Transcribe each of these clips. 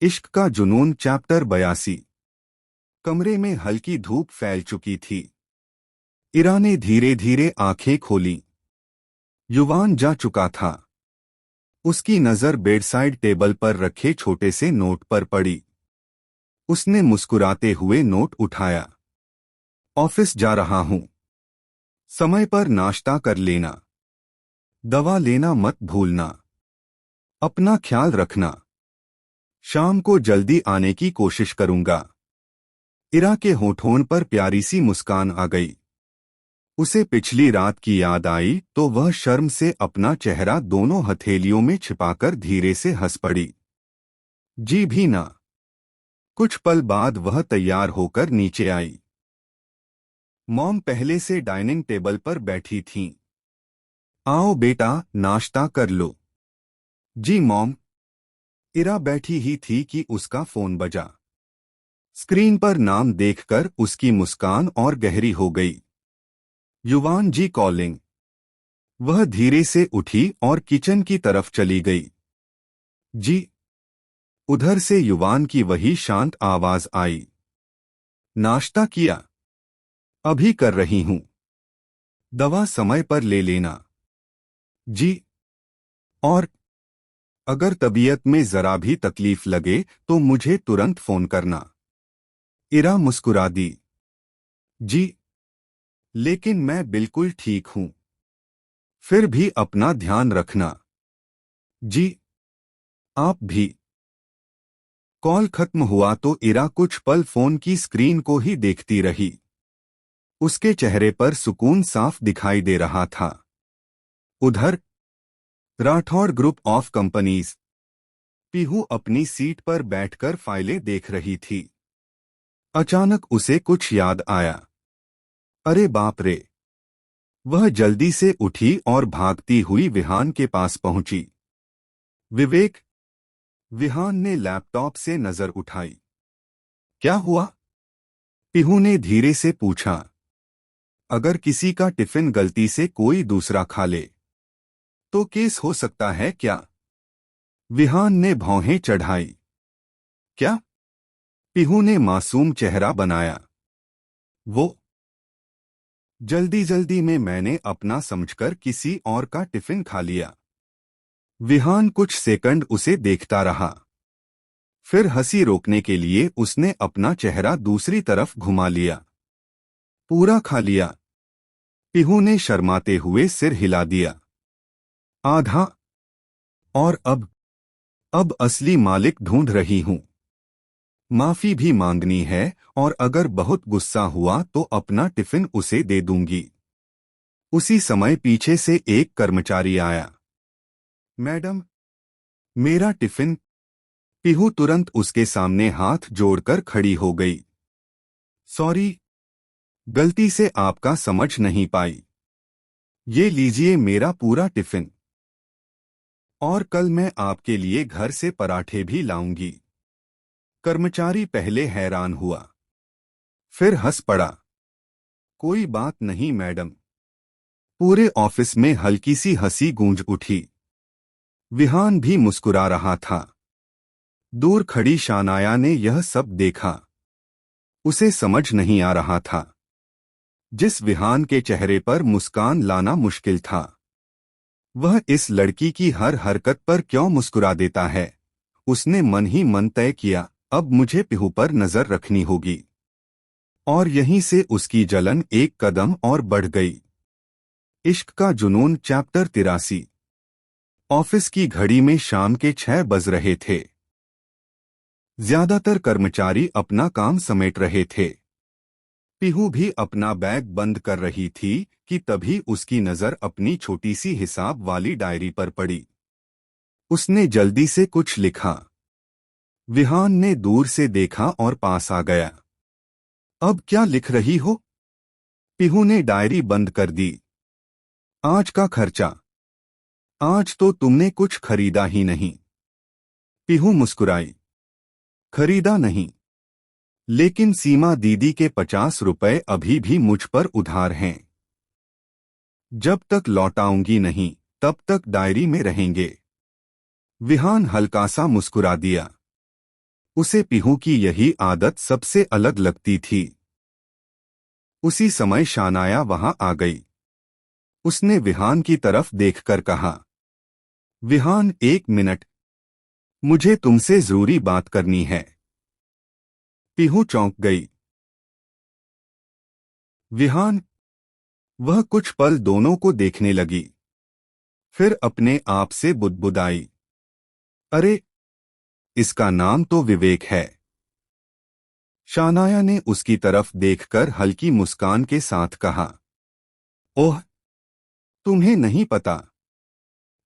इश्क का जुनून चैप्टर 82। कमरे में हल्की धूप फैल चुकी थी। इरा ने धीरे धीरे आंखें खोलीं। युवान जा चुका था। उसकी नजर बेडसाइड टेबल पर रखे छोटे से नोट पर पड़ी। उसने मुस्कुराते हुए नोट उठाया। ऑफिस जा रहा हूं। समय पर नाश्ता कर लेना। दवा लेना मत भूलना। अपना ख्याल रखना। शाम को जल्दी आने की कोशिश करूंगा। इरा के होठों पर प्यारी सी मुस्कान आ गई। उसे पिछली रात की याद आई तो वह शर्म से अपना चेहरा दोनों हथेलियों में छिपाकर धीरे से हंस पड़ी। जी भी ना। कुछ पल बाद वह तैयार होकर नीचे आई। मॉम पहले से डाइनिंग टेबल पर बैठी थीं। आओ बेटा, नाश्ता कर लो। जी मॉम। इरा बैठी ही थी कि उसका फोन बजा। स्क्रीन पर नाम देखकर उसकी मुस्कान और गहरी हो गई। युवान जी कॉलिंग। वह धीरे से उठी और किचन की तरफ चली गई। जी। उधर से युवान की वही शांत आवाज आई। नाश्ता किया? अभी कर रही हूं। दवा समय पर ले लेना। जी। और अगर तबीयत में जरा भी तकलीफ लगे तो मुझे तुरंत फोन करना। इरा मुस्कुरा दी। जी। लेकिन मैं बिल्कुल ठीक हूं। फिर भी अपना ध्यान रखना। जी। आप भी। कॉल खत्म हुआ तो इरा कुछ पल फोन की स्क्रीन को ही देखती रही। उसके चेहरे पर सुकून साफ दिखाई दे रहा था। उधर Rathore group of companies. Pihu अपनी सीट पर बैठकर फाइलें देख रही थी। अचानक उसे कुछ याद आया। अरे बाप रे। वह जल्दी से उठी और भागती हुई विहान के पास पहुंची। विवेक। विहान ने लैपटॉप से नजर उठाई। क्या हुआ? पीहू ने धीरे से पूछा। अगर किसी का टिफिन गलती से कोई दूसरा खा ले तो केस हो सकता है क्या? विहान ने भौहें चढ़ाई। क्या? पीहू ने मासूम चेहरा बनाया। वो जल्दी जल्दी में मैंने अपना समझकर किसी और का टिफिन खा लिया। विहान कुछ सेकंड उसे देखता रहा। फिर हंसी रोकने के लिए उसने अपना चेहरा दूसरी तरफ घुमा लिया। पूरा खा लिया? पीहू ने शर्माते हुए सिर हिला दिया। आधा। और अब असली मालिक ढूंढ रही हूं। माफी भी मांगनी है और अगर बहुत गुस्सा हुआ तो अपना टिफिन उसे दे दूंगी। उसी समय पीछे से एक कर्मचारी आया। मैडम, मेरा टिफिन। पीहू तुरंत उसके सामने हाथ जोड़कर खड़ी हो गई। सॉरी, गलती से आपका समझ नहीं पाई। ये लीजिए मेरा पूरा टिफिन। और कल मैं आपके लिए घर से पराठे भी लाऊंगी। कर्मचारी पहले हैरान हुआ, फिर हंस पड़ा। कोई बात नहीं मैडम। पूरे ऑफिस में हल्की सी हंसी गूंज उठी। विहान भी मुस्कुरा रहा था। दूर खड़ी शानाया ने यह सब देखा। उसे समझ नहीं आ रहा था। जिस विहान के चेहरे पर मुस्कान लाना मुश्किल था, वह इस लड़की की हर हरकत पर क्यों मुस्कुरा देता है। उसने मन ही मन तय किया, अब मुझे पीहू पर नजर रखनी होगी। और यहीं से उसकी जलन एक कदम और बढ़ गई। इश्क का जुनून चैप्टर 83। ऑफिस की घड़ी में शाम के 6 बज रहे थे। ज्यादातर कर्मचारी अपना काम समेट रहे थे। पीहू भी अपना बैग बंद कर रही थी कि तभी उसकी नजर अपनी छोटी सी हिसाब वाली डायरी पर पड़ी। उसने जल्दी से कुछ लिखा। विहान ने दूर से देखा और पास आ गया। अब क्या लिख रही हो? पीहू ने डायरी बंद कर दी। आज का खर्चा। आज तो तुमने कुछ खरीदा ही नहीं। पीहू मुस्कुराई। खरीदा नहीं, लेकिन सीमा दीदी के 50 रुपए अभी भी मुझ पर उधार हैं। जब तक लौटाऊंगी नहीं तब तक डायरी में रहेंगे। विहान हल्का सा मुस्कुरा दिया। उसे पीहू की यही आदत सबसे अलग लगती थी। उसी समय शानाया वहां आ गई। उसने विहान की तरफ देखकर कहा, विहान, 1 मिनट, मुझे तुमसे जरूरी बात करनी है। पीहू चौंक गई। विहान? वह कुछ पल दोनों को देखने लगी, फिर अपने आप से बुदबुदाई, अरे, इसका नाम तो विवेक है। शानाया ने उसकी तरफ देखकर हल्की मुस्कान के साथ कहा, ओह, तुम्हें नहीं पता।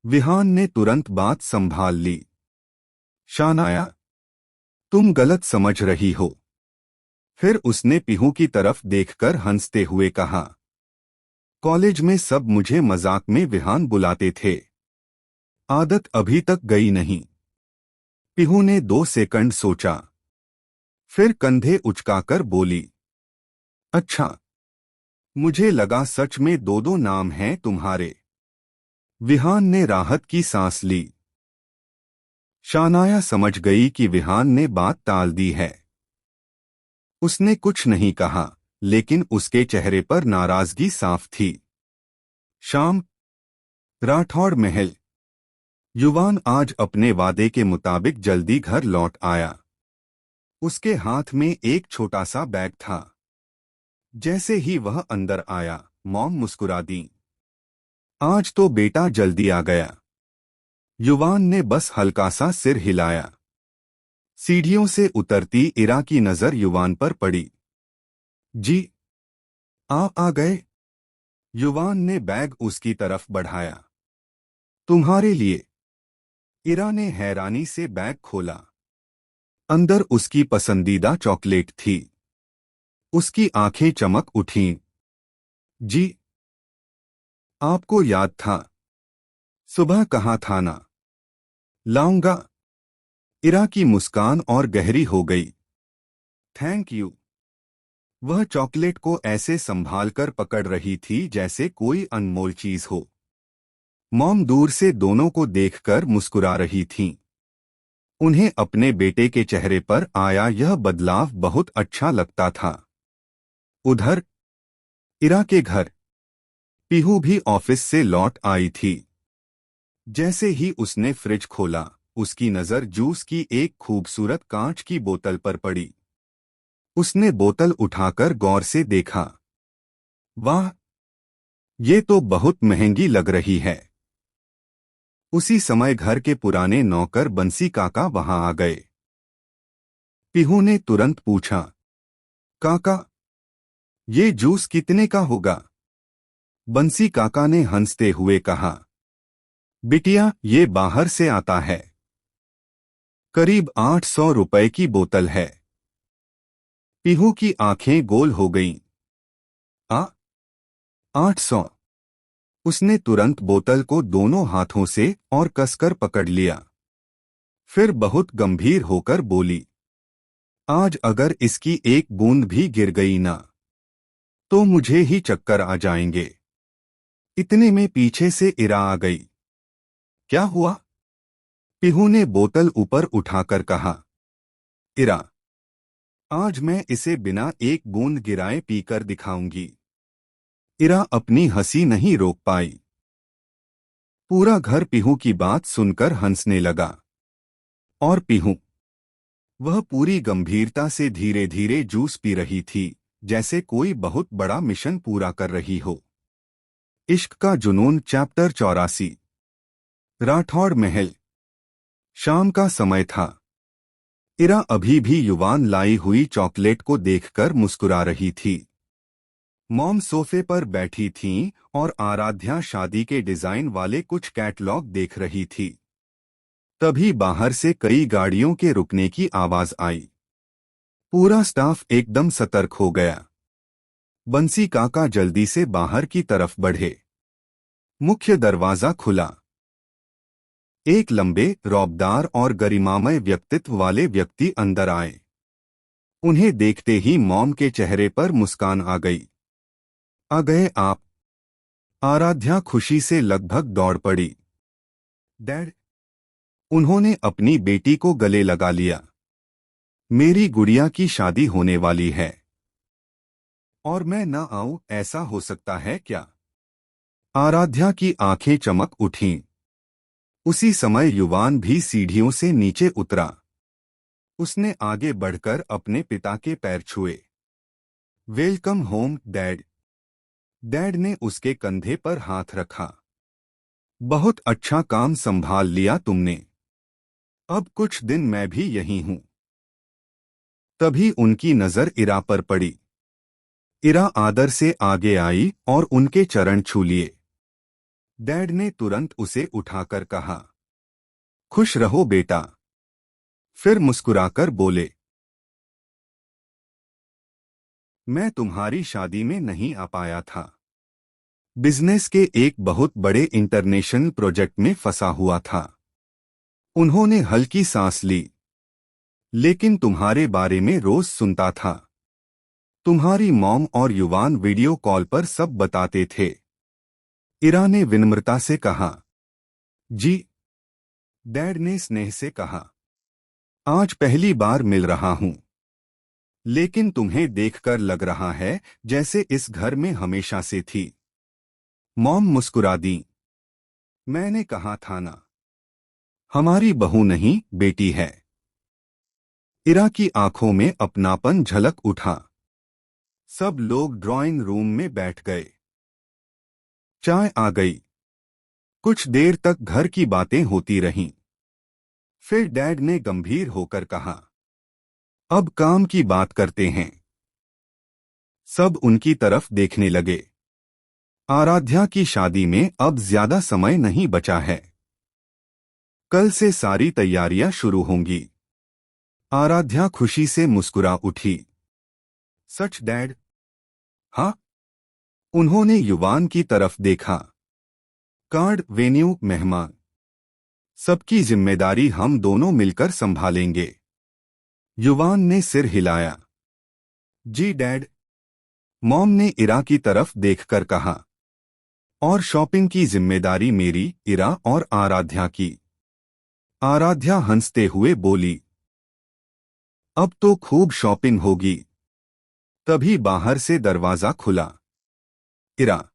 विहान ने तुरंत बात संभाल ली, शानाया, तुम गलत समझ रही हो। फिर उसने पीहू की तरफ देखकर हंसते हुए कहा, कॉलेज में सब मुझे मजाक में विहान बुलाते थे। आदत अभी तक गई नहीं। पीहू ने 2 सेकंड सोचा, फिर कंधे उचकाकर बोली, अच्छा, मुझे लगा सच में दो दो नाम हैं तुम्हारे। विहान ने राहत की सांस ली। शानाया समझ गई कि विहान ने बात टाल दी है। उसने कुछ नहीं कहा, लेकिन उसके चेहरे पर नाराजगी साफ थी। शाम, राठौड़ महल। युवान आज अपने वादे के मुताबिक जल्दी घर लौट आया। उसके हाथ में एक छोटा सा बैग था। जैसे ही वह अंदर आया, मॉम मुस्कुरा दी, आज तो बेटा जल्दी आ गया। युवान ने बस हल्का सा सिर हिलाया। सीढ़ियों से उतरती इरा की नजर युवान पर पड़ी। जी, आप आ गए। युवान ने बैग उसकी तरफ बढ़ाया। तुम्हारे लिए। इरा ने हैरानी से बैग खोला। अंदर उसकी पसंदीदा चॉकलेट थी। उसकी आंखें चमक उठीं। जी, आपको याद था। सुबह कहा था ना। लाऊंगा। इरा की मुस्कान और गहरी हो गई। Thank you. वह चॉकलेट को ऐसे संभालकर पकड़ रही थी जैसे कोई अनमोल चीज हो। मॉम दूर से दोनों को देखकर मुस्कुरा रही थीं। उन्हें अपने बेटे के चेहरे पर आया यह बदलाव बहुत अच्छा लगता था। उधर इरा के घर, पीहू भी ऑफिस से लौट आई थी। जैसे ही उसने फ्रिज खोला, उसकी नजर जूस की एक खूबसूरत कांच की बोतल पर पड़ी। उसने बोतल उठाकर गौर से देखा। वाह, ये तो बहुत महंगी लग रही है। उसी समय घर के पुराने नौकर बंसी काका वहां आ गए। पीहू ने तुरंत पूछा, काका, ये जूस कितने का होगा? बंसी काका ने हंसते हुए कहा, बिटिया, ये बाहर से आता है। करीब 800 रुपए की बोतल है। पीहू की आंखें गोल हो गईं। आ, 800। उसने तुरंत बोतल को दोनों हाथों से और कसकर पकड़ लिया। फिर बहुत गंभीर होकर बोली, आज अगर इसकी एक बूंद भी गिर गई ना, तो मुझे ही चक्कर आ जाएंगे। इतने में पीछे से इरा आ गई। क्या हुआ? पीहू ने बोतल ऊपर उठाकर कहा, इरा, आज मैं इसे बिना एक बूंद गिराए पीकर दिखाऊंगी। इरा अपनी हंसी नहीं रोक पाई। पूरा घर पीहू की बात सुनकर हंसने लगा। और पीहू, वह पूरी गंभीरता से धीरे धीरे जूस पी रही थी, जैसे कोई बहुत बड़ा मिशन पूरा कर रही हो। इश्क का जुनून, चैप्टर 84। राठौड़ महल। शाम का समय था। इरा अभी भी युवान लाई हुई चॉकलेट को देखकर मुस्कुरा रही थी। मॉम सोफे पर बैठी थीं और आराध्या शादी के डिजाइन वाले कुछ कैटलॉग देख रही थी। तभी बाहर से कई गाड़ियों के रुकने की आवाज आई। पूरा स्टाफ एकदम सतर्क हो गया। बंसी काका जल्दी से बाहर की तरफ बढ़े। मुख्य दरवाजा खुला। एक लंबे, रौबदार और गरिमामय व्यक्तित्व वाले व्यक्ति अंदर आए। उन्हें देखते ही मॉम के चेहरे पर मुस्कान आ गई। आ गए आप? आराध्या खुशी से लगभग दौड़ पड़ी। डैड। उन्होंने अपनी बेटी को गले लगा लिया। मेरी गुड़िया की शादी होने वाली है और मैं न आऊं, ऐसा हो सकता है क्या? आराध्या की आंखें चमक उठीं। उसी समय युवान भी सीढ़ियों से नीचे उतरा। उसने आगे बढ़कर अपने पिता के पैर छुए। Welcome home dad. डैड ने उसके कंधे पर हाथ रखा। बहुत अच्छा काम संभाल लिया तुमने। अब कुछ दिन मैं भी यहीं हूं। तभी उनकी नजर इरा पर पड़ी। इरा आदर से आगे आई और उनके चरण छू लिए। डैड ने तुरंत उसे उठाकर कहा, खुश रहो बेटा। फिर मुस्कुराकर बोले, मैं तुम्हारी शादी में नहीं आ पाया था। बिजनेस के एक बहुत बड़े इंटरनेशनल प्रोजेक्ट में फंसा हुआ था। उन्होंने हल्की सांस ली। लेकिन तुम्हारे बारे में रोज सुनता था। तुम्हारी मॉम और युवान वीडियो कॉल पर सब बताते थे। इरा ने विनम्रता से कहा, जी। डैड ने स्नेह से कहा, आज पहली बार मिल रहा हूं। लेकिन तुम्हें देखकर लग रहा है जैसे इस घर में हमेशा से थी। मॉम मुस्कुरा दी। मैंने कहा था ना, हमारी बहू नहीं बेटी है। इरा की आंखों में अपनापन झलक उठा। सब लोग ड्राइंग रूम में बैठ गए। चाय आ गई। कुछ देर तक घर की बातें होती रहीं। फिर डैड ने गंभीर होकर कहा, अब काम की बात करते हैं। सब उनकी तरफ देखने लगे। आराध्या की शादी में अब ज्यादा समय नहीं बचा है। कल से सारी तैयारियां शुरू होंगी। आराध्या खुशी से मुस्कुरा उठी। सच डैड? हाँ। उन्होंने युवान की तरफ देखा। कार्ड, वेन्यू, मेहमान, सबकी जिम्मेदारी हम दोनों मिलकर संभालेंगे। युवान ने सिर हिलाया। जी डैड। मॉम ने इरा की तरफ देखकर कहा, और शॉपिंग की जिम्मेदारी मेरी, इरा और आराध्या की। आराध्या हंसते हुए बोली, अब तो खूब शॉपिंग होगी। तभी बाहर से दरवाजा खुला। इरा,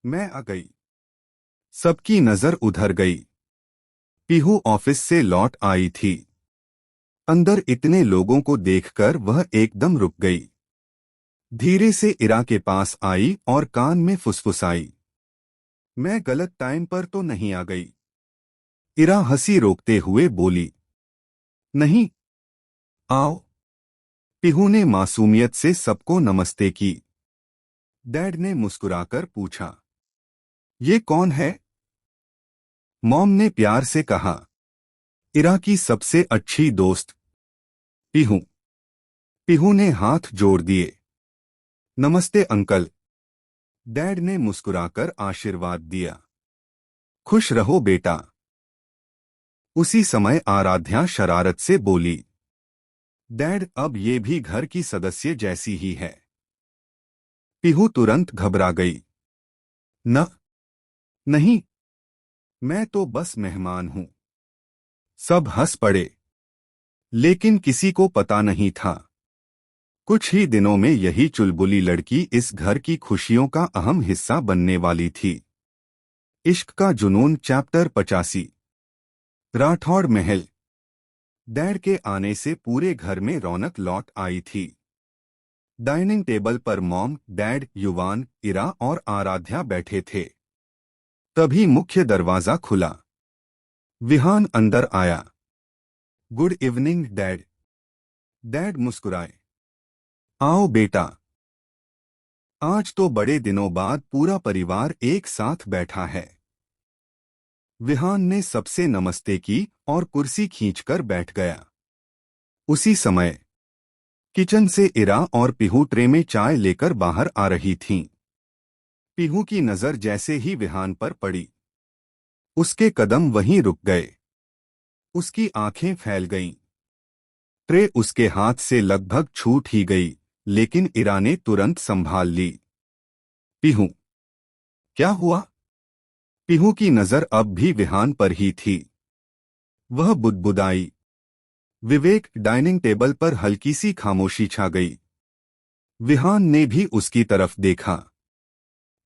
मैं आ गई। सबकी नजर उधर गई। पीहू ऑफिस से लौट आई थी। अंदर इतने लोगों को देखकर वह एकदम रुक गई। धीरे से इरा के पास आई और कान में फुसफुसाई, मैं गलत टाइम पर तो नहीं आ गई? इरा हंसी रोकते हुए बोली, नहीं, आओ। पीहू ने मासूमियत से सबको नमस्ते की। डैड ने मुस्कुराकर पूछा, ये कौन है? मॉम ने प्यार से कहा, इरा की सबसे अच्छी दोस्त, पीहू। पीहू ने हाथ जोड़ दिए। नमस्ते अंकल। डैड ने मुस्कुराकर आशीर्वाद दिया। खुश रहो बेटा। उसी समय आराध्या शरारत से बोली, डैड, अब ये भी घर की सदस्य जैसी ही है। पीहू तुरंत घबरा गई। न, नहीं, मैं तो बस मेहमान हूं। सब हंस पड़े। लेकिन किसी को पता नहीं था, कुछ ही दिनों में यही चुलबुली लड़की इस घर की खुशियों का अहम हिस्सा बनने वाली थी। इश्क का जुनून चैप्टर 85। राठौड़ महल। डैड के आने से पूरे घर में रौनक लौट आई थी। डाइनिंग टेबल पर मॉम, डैड, युवान, इरा और आराध्या बैठे थे। तभी मुख्य दरवाजा खुला। विहान अंदर आया। Good evening dad. डैड मुस्कुराए। आओ बेटा। आज तो बड़े दिनों बाद पूरा परिवार एक साथ बैठा है। विहान ने सबसे नमस्ते की और कुर्सी खींचकर बैठ गया। उसी समय किचन से इरा और पीहू ट्रे में चाय लेकर बाहर आ रही थीं। पीहू की नजर जैसे ही विहान पर पड़ी, उसके कदम वहीं रुक गए। उसकी आंखें फैल गईं। ट्रे उसके हाथ से लगभग छूट ही गई, लेकिन इरा ने तुरंत संभाल ली। पीहू, क्या हुआ? पीहू की नजर अब भी विहान पर ही थी। वह बुदबुदाई, विवेक डाइनिंग टेबल पर हल्की सी खामोशी छा गई। विहान ने भी उसकी तरफ देखा।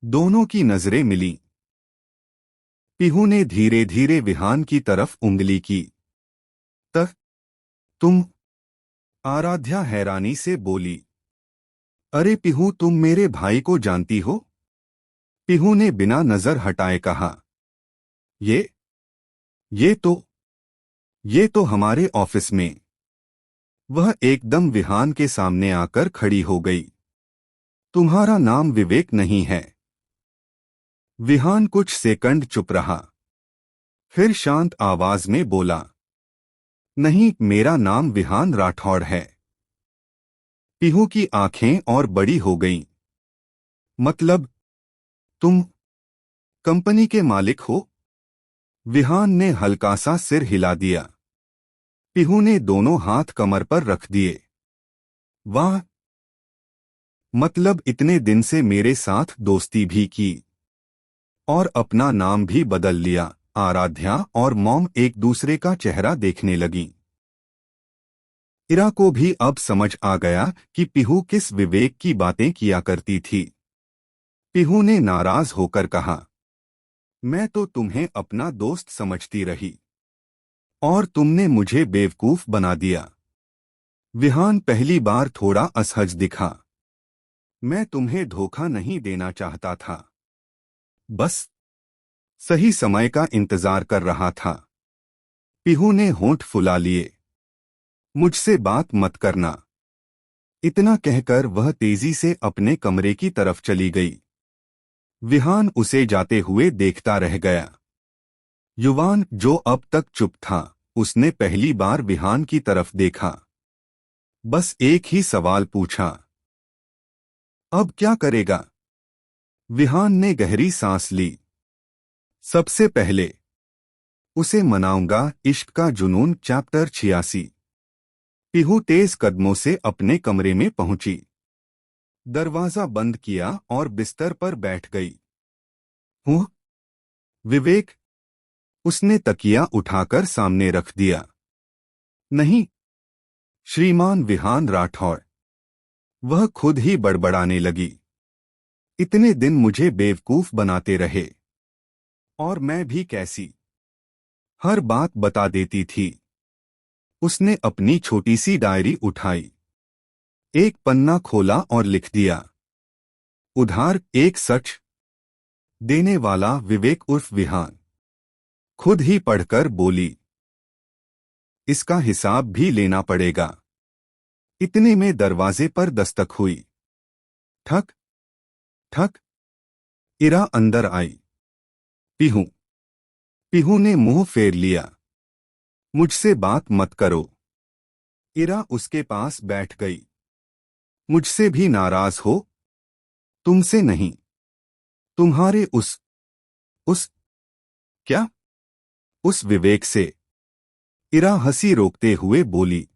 दोनों की नजरें मिली। पीहू ने धीरे धीरे विहान की तरफ उंगली की। तक तुम? आराध्या हैरानी से बोली। अरे पीहू, तुम मेरे भाई को जानती हो? पीहू ने बिना नजर हटाए कहा। ये ये तो ये तो हमारे ऑफिस में। वह एकदम विहान के सामने आकर खड़ी हो गई। तुम्हारा नाम विवेक नहीं है? विहान कुछ सेकंड चुप रहा, फिर शांत आवाज में बोला, नहीं, मेरा नाम विहान राठौड़ है। पीहू की आंखें और बड़ी हो गईं। मतलब तुम कंपनी के मालिक हो? विहान ने हल्का सा सिर हिला दिया। पीहू ने दोनों हाथ कमर पर रख दिए। वाह, मतलब इतने दिन से मेरे साथ दोस्ती भी की और अपना नाम भी बदल लिया। आराध्या और मॉम एक दूसरे का चेहरा देखने लगीं। इरा को भी अब समझ आ गया कि पीहू किस विवेक की बातें किया करती थी। पीहू ने नाराज होकर कहा, मैं तो तुम्हें अपना दोस्त समझती रही और तुमने मुझे बेवकूफ बना दिया। विहान पहली बार थोड़ा असहज दिखा। मैं तुम्हें धोखा नहीं देना चाहता था, बस सही समय का इंतजार कर रहा था। पीहू ने होंठ फुला लिए। मुझसे बात मत करना। इतना कहकर वह तेजी से अपने कमरे की तरफ चली गई। विहान उसे जाते हुए देखता रह गया। युवान, जो अब तक चुप था, उसने पहली बार विहान की तरफ देखा। बस एक ही सवाल पूछा, अब क्या करेगा? विहान ने गहरी सांस ली। सबसे पहले उसे मनाऊंगा। इश्क का जुनून, चैप्टर 86। पीहू तेज कदमों से अपने कमरे में पहुंची, दरवाजा बंद किया और बिस्तर पर बैठ गई। हूँ? विवेक? उसने तकिया उठाकर सामने रख दिया। नहीं, श्रीमान विहान राठौड़। वह खुद ही बड़बड़ाने लगी। इतने दिन मुझे बेवकूफ बनाते रहे और मैं भी कैसी हर बात बता देती थी। उसने अपनी छोटी सी डायरी उठाई, एक पन्ना खोला और लिख दिया, उधार एक सच देने वाला विवेक उर्फ विहान। खुद ही पढ़कर बोली, इसका हिसाब भी लेना पड़ेगा। इतने में दरवाजे पर दस्तक हुई। ठक ठक। इरा अंदर आई। पीहू। पीहू ने मुंह फेर लिया। मुझसे बात मत करो। इरा उसके पास बैठ गई। मुझसे भी नाराज हो? तुमसे नहीं, तुम्हारे उस क्या? उस विवेक से। इरा हंसी रोकते हुए बोली,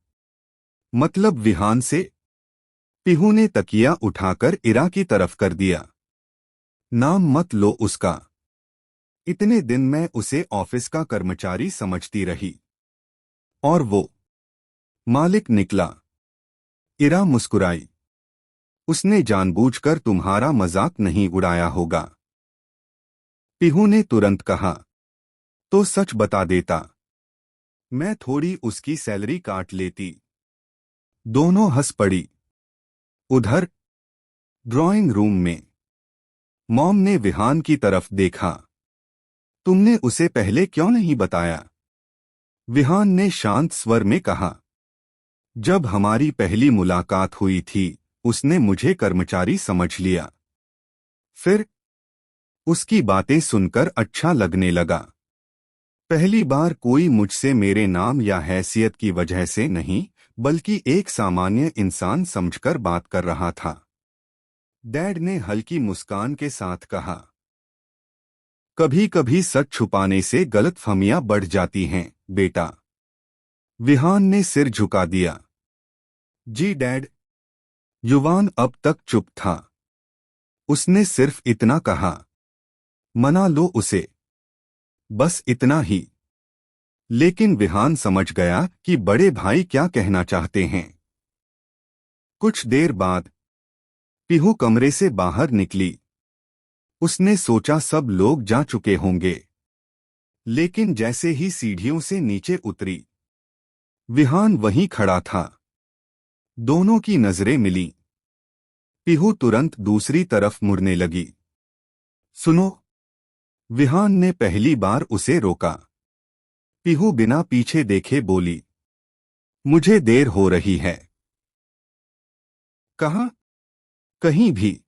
मतलब विहान से? पीहू ने तकिया उठाकर इरा की तरफ कर दिया। नाम मत लो उसका। इतने दिन मैं उसे ऑफिस का कर्मचारी समझती रही और वो मालिक निकला। इरा मुस्कुराई। उसने जानबूझकर तुम्हारा मजाक नहीं उड़ाया होगा। पीहू ने तुरंत कहा, तो सच बता देता। मैं थोड़ी उसकी सैलरी काट लेती। दोनों हंस पड़ी। उधर ड्राइंग रूम में मॉम ने विहान की तरफ देखा। तुमने उसे पहले क्यों नहीं बताया? विहान ने शांत स्वर में कहा, जब हमारी पहली मुलाकात हुई थी, उसने मुझे कर्मचारी समझ लिया। फिर उसकी बातें सुनकर अच्छा लगने लगा। पहली बार कोई मुझसे मेरे नाम या हैसियत की वजह से नहीं, बल्कि एक सामान्य इंसान समझकर बात कर रहा था। डैड ने हल्की मुस्कान के साथ कहा, कभी कभी सच छुपाने से गलतफहमियां बढ़ जाती हैं, बेटा। विहान ने सिर झुका दिया। जी डैड। युवान अब तक चुप था। उसने सिर्फ इतना कहा, मना लो उसे। बस इतना ही। लेकिन विहान समझ गया कि बड़े भाई क्या कहना चाहते हैं। कुछ देर बाद पीहू कमरे से बाहर निकली। उसने सोचा सब लोग जा चुके होंगे, लेकिन जैसे ही सीढ़ियों से नीचे उतरी, विहान वहीं खड़ा था। दोनों की नजरें मिली। पीहू तुरंत दूसरी तरफ मुड़ने लगी। सुनो, विहान ने पहली बार उसे रोका। पीहू बिना पीछे देखे बोली, मुझे देर हो रही है। कहाँ? कहीं भी,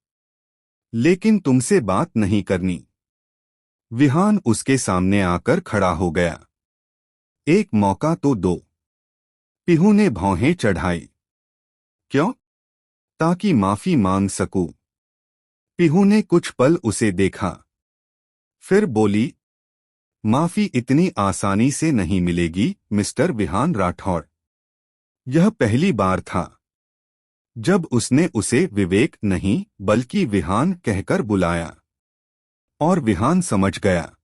लेकिन तुमसे बात नहीं करनी। विहान उसके सामने आकर खड़ा हो गया। एक मौका तो दो। पीहू ने भौहें चढ़ाई। क्यों? ताकि माफी मांग सकूं। पीहू ने कुछ पल उसे देखा, फिर बोली, माफी इतनी आसानी से नहीं मिलेगी मिस्टर विहान राठौड़। यह पहली बार था जब उसने उसे विवेक नहीं बल्कि विहान कहकर बुलाया, और विहान समझ गया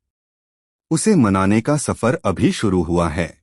उसे मनाने का सफर अभी शुरू हुआ है।